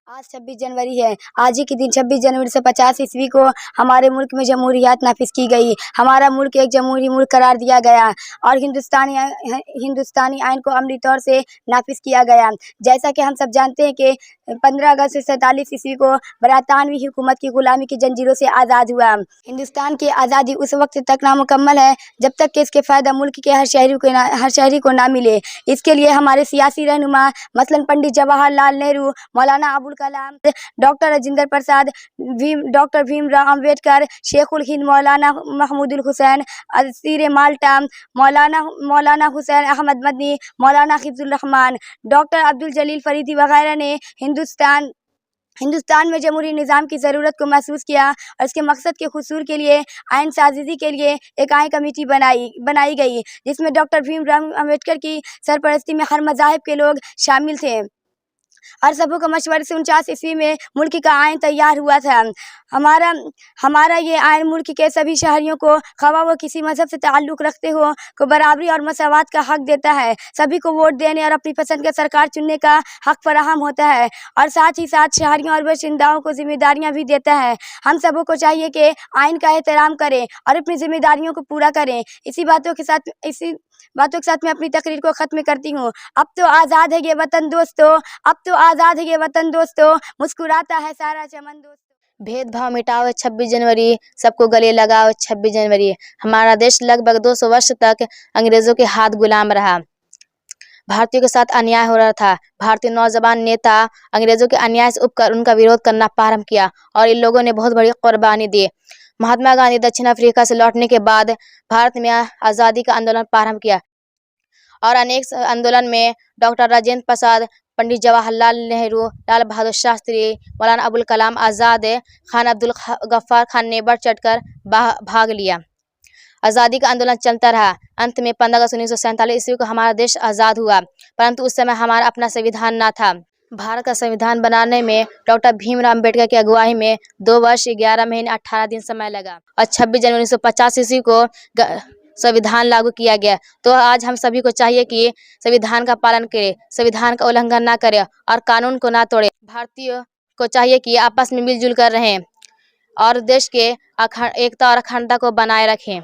आज 26 जनवरी है। आज ही के दिन 26 जनवरी से 50 ईस्वी को हमारे मुल्क में जमहूरियत नाफिज की गई। हमारा मुल्क एक जमहूरी मुल्क करार दिया गया और हिंदुस्तानी आइन को अमली तौर से नाफिज किया गया। जैसा कि हम सब जानते हैं कि 15 अगस्त 47 ईस्वी को बरतानवी हुकूमत की गुलामी की जंजीरों से आज़ाद हुआ। हिंदुस्तान की आज़ादी उस वक्त तक नामुकम्मल है जब तक कि इसके फ़ायदा मुल्क के हर शहरी को ना मिले। इसके लिए हमारे सियासी रहनुमा मसलन पंडित जवाहरलाल नेहरू, मौलाना अबुल कलाम, डॉक्टर राजेंद्र प्रसाद, डॉक्टर भीमराव अम्बेडकर, शेखुल हिंद मौलाना महमूदुल हुसैन, असीर माल्टा, मौलाना हुसैन अहमद मदनी, मौलाना हिफ्जुर रहमान, डॉक्टर अब्दुल जलील फरीदी वगैरह ने हिंदुस्तान में जमहूरी निज़ाम की ज़रूरत को महसूस किया और इसके मकसद के हुसूल के लिए आइन साज़ी के लिए एक आइन कमेटी बनाई गई जिसमें डॉक्टर भीमराव अम्बेडकर की सरपरस्ती में हर मज़ाहिब के लोग शामिल थे और सबों के मशवरे से 49 ईस्वी में मुल्क का आइन तैयार हुआ था। हमारा ये आइन मुल्क के सभी शहरियों को खवा वो किसी मजहब से ताल्लुक़ रखते हो को बराबरी और मसावत का हक देता है। सभी को वोट देने और अपनी पसंद का सरकार चुनने का हक फराहम होता है और साथ ही साथ शहरियों और बाशिंदाओं को जिम्मेदारियां भी देता है। हम सबों को चाहिए कि आइन का एहतराम करें और अपनी जिम्मेदारियों को पूरा करें। इसी बातों के साथ मैं अपनी तकरीर को ख़त्म करती हूँ। अब तो आज़ाद है ये वतन दोस्तों, अब तो आज़ाद है ये वतन दोस्तों, मुस्कुराता है सारा चमन दोस्तों। भेदभाव मिटाओ 26 जनवरी, सबको गले लगाओ 26 जनवरी। हमारा देश लगभग 200 वर्ष तक अंग्रेज़ों के हाथ गुलाम रहा। भारतीयों के साथ अन्याय हो रहा था। भारतीय नौजवान नेता अंग्रेज़ों के अन्याय से उबकर उनका विरोध करना प्रारंभ किया और इन लोगों ने बहुत बड़ी कुर्बानी दी। महात्मा गांधी दक्षिण अफ्रीका से लौटने के बाद भारत में आज़ादी का आंदोलन प्रारंभ किया और अनेक आंदोलन में डॉक्टर राजेंद्र प्रसाद, पंडित जवाहरलाल नेहरू, लाल बहादुर शास्त्री, मौलाना अबुल कलाम आज़ाद, खान अब्दुल गफ्फार खान ने बढ़ चढ़कर भाग लिया। आज़ादी का आंदोलन चलता रहा। अंत में 15 अगस्त 1947 ईस्वी को हमारा देश आज़ाद हुआ, परंतु उस समय हमारा अपना संविधान न था। भारत का संविधान बनाने में डॉक्टर भीमराव अम्बेडकर की अगुवाई में 2 वर्ष 11 महीने 18 दिन समय लगा और 26 जनवरी 1950 ईस्वी को संविधान लागू किया गया। तो आज हम सभी को चाहिए कि संविधान का पालन करें, संविधान का उल्लंघन ना करें और कानून को ना तोड़ें। भारतीयों को चाहिए कि आपस में मिलजुल कर रहें और देश के एकता और अखंडता को बनाए रखें।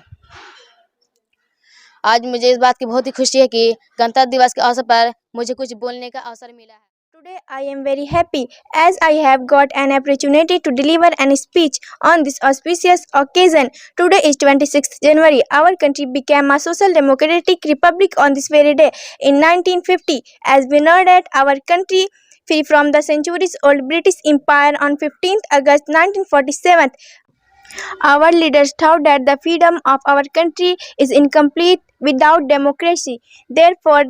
आज मुझे इस बात की बहुत ही खुशी है कि गणतंत्र दिवस के अवसर पर मुझे कुछ बोलने का अवसर मिला है। Today I am very happy as I have got an opportunity to deliver an speech on this auspicious occasion. Today is 26th January. Our country became a social democratic republic on this very day in 1950 as we know that our country free from the centuries old British Empire on 15th August 1947. Our leaders thought that the freedom of our country is incomplete without democracy. Therefore,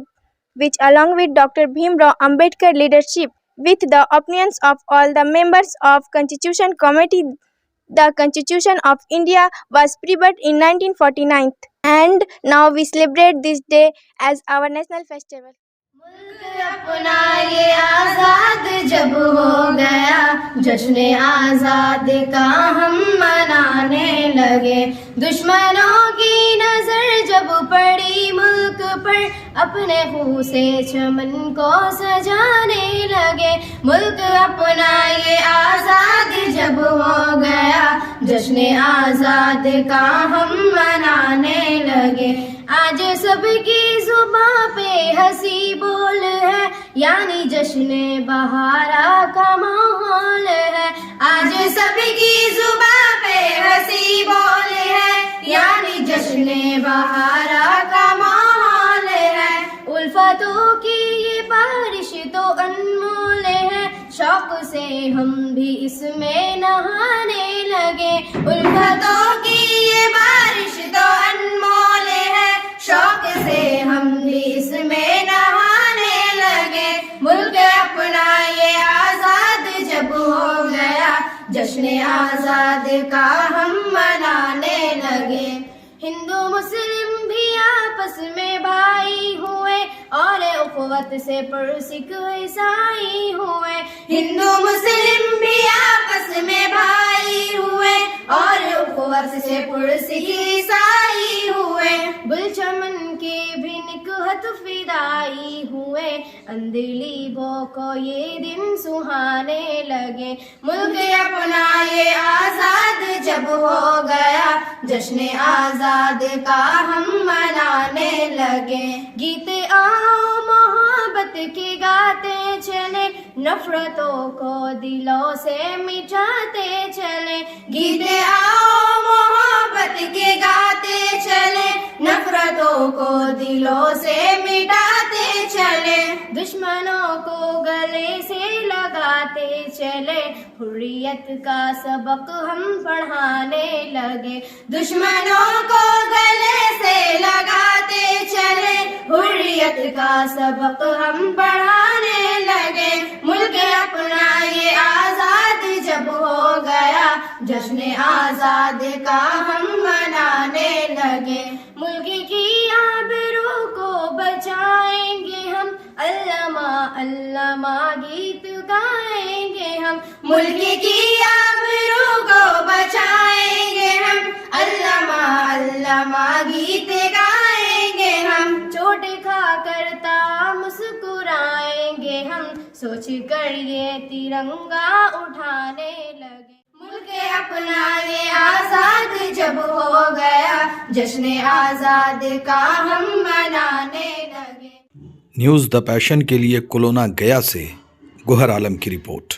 which along with Dr. Bhimrao Ambedkar leadership, with the opinions of all the members of Constitution Committee, the Constitution of India was prepared in 1949, and now we celebrate this day as our national festival. मुल्क अपना ये आज़ाद जब हो गया, जश्न आज़ाद का हम मनाने लगे। दुश्मनों की नज़र जब पड़ी मुल्क पर, अपने खून से चमन को सजाने लगे। मुल्क अपना ये आज़ाद जब हो गया, जश्न आज़ाद का हम मनाने लगे। आज सबकी जुबां पे हंसी बोल है, यानी जश्न बहारा का माहौल है। आज सबकी जुबां पे हंसी बोल है, यानी जश्न बहारा का माहौल है। उल्फतों की ये बारिश तो अनमोल है, शौक से हम भी इसमें नहाने लगे। उल्फतों की ये बारिश तो अनमोल है, शौक से हम भी इसमें नहाने लगे। मुल्क अपना ये आज़ाद जब हो गया, जश्न आज़ाद का हम मनाने लगे। हिंदू मुस्लिम भी आपस में भाई हुए और उखवत से पुरसिक ईसाई हुए। हिंदू मुस्लिम भी आपस में भाई हुए और उखवत से पुरसिक ईसाई हुए। गुलचमन की भी निकहत बहुत फिदाई हुए, अंधलीबों को ये दिन सुहाने लगे। मुल्क अपना ये आजाद जब हो गया, जश्न आजाद का हम मनाने लगे। गीत आओ मोहब्बत के गाते चले, नफरतों को दिलों से मिटाते चले। गीत आओ मोहब्बत के गाते चले, नफरतों को दिलों से मिटाते चले। दुश्मनों को गले से लगाते चले, हुर्रियत का सबक हम पढ़ाने लगे। दुश्मनों को गले से लगाते चले, हुर्रियत का सबक हम पढ़ाने लगे। मुल्क अपना ये आजाद जब हो गया, जश्न आजाद का हम मनाने लगे। मुल्क की आबरू को बचाएंगे हम, अल्लामा अल्लामा गीत गाएंगे हम। मुल्क की आबरू को बचाएंगे हम, अल्लामा अल्लामा गीत गाएंगे हम। चोट खा करता मुस्कुराएंगे हम, सोच कर ये तिरंगा उठाने लगे। मुल्क अपना ये आजाद जब हो गया, जश्न आजाद का हम मनाने लगे। न्यूज़ द पैशन के लिए कोलोना गया से गुहर आलम की रिपोर्ट।